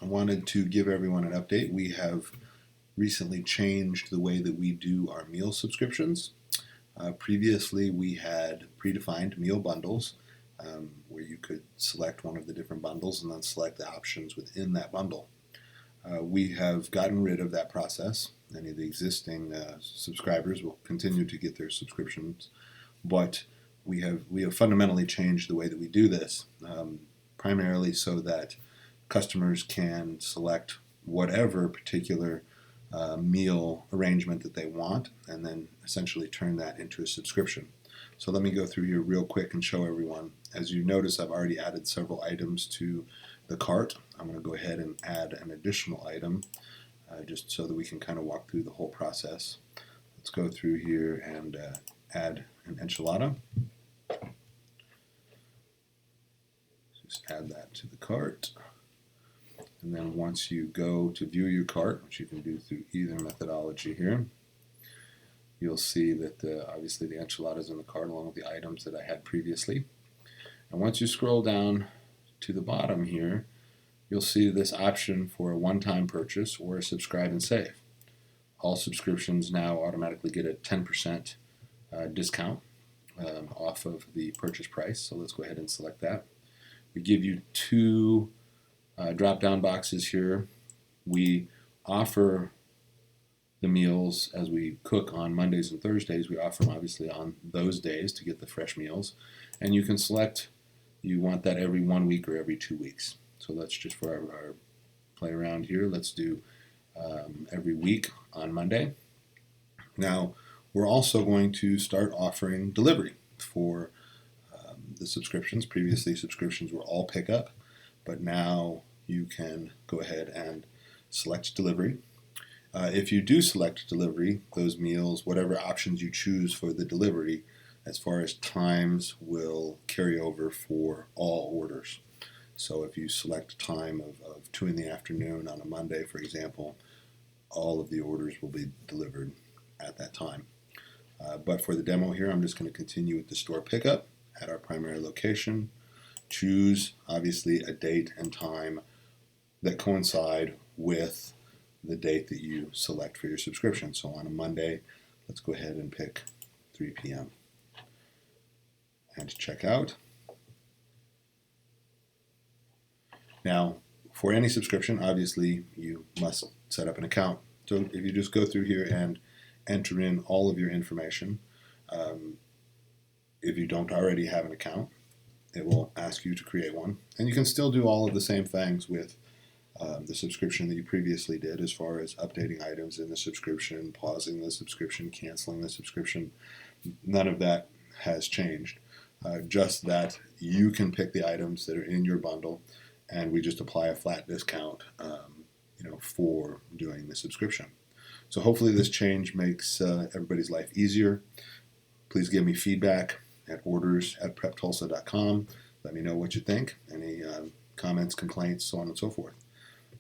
wanted to give everyone an update. We have recently changed the way that we do our meal subscriptions. Previously, we had predefined meal bundles where you could select one of the different bundles and then select the options within that bundle. We have gotten rid of that process. Any of the existing subscribers will continue to get their subscriptions, but we have fundamentally changed the way that we do this, primarily so that customers can select whatever particular meal arrangement that they want and then essentially turn that into a subscription. So let me go through here real quick and show everyone. As you notice, I've already added several items to the cart. I'm going to go ahead and add an additional item just so that we can kind of walk through the whole process. Let's go through here and add an enchilada. Just add that to the cart. And then once you go to view your cart, which you can do through either methodology here, you'll see that obviously the enchilada is in the cart along with the items that I had previously. And once you scroll down to the bottom here, you'll see this option for a one-time purchase or a subscribe and save. All subscriptions now automatically get a 10% discount off of the purchase price. So let's go ahead and select that. We give you two drop-down boxes here. We offer the meals as we cook on Mondays and Thursdays. We offer them obviously on those days to get the fresh meals. And you can select you want that every 1 week or every 2 weeks. So let's just, for our play around here, let's do every week on Monday. Now, we're also going to start offering delivery for the subscriptions. Previously, subscriptions were all pickup, but now you can go ahead and select delivery. If you do select delivery, those meals, whatever options you choose for the delivery, as far as times, will carry over for all orders. So if you select a time of 2 in the afternoon on a Monday, for example, all of the orders will be delivered at that time. But for the demo here, I'm just going to continue with the store pickup at our primary location. Choose, obviously, a date and time that coincide with the date that you select for your subscription. So on a Monday, let's go ahead and pick 3 p.m. and check out. Now, for any subscription, obviously, you must set up an account. So if you just go through here and enter in all of your information, if you don't already have an account, it will ask you to create one. And you can still do all of the same things with the subscription that you previously did, as far as updating items in the subscription, pausing the subscription, canceling the subscription. None of that has changed. Just that you can pick the items that are in your bundle, and we just apply a flat discount for doing the subscription. So hopefully this change makes everybody's life easier. Please give me feedback at orders@preptulsa.com. Let me know what you think, any comments, complaints, so on and so forth.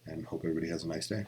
And hope everybody has a nice day.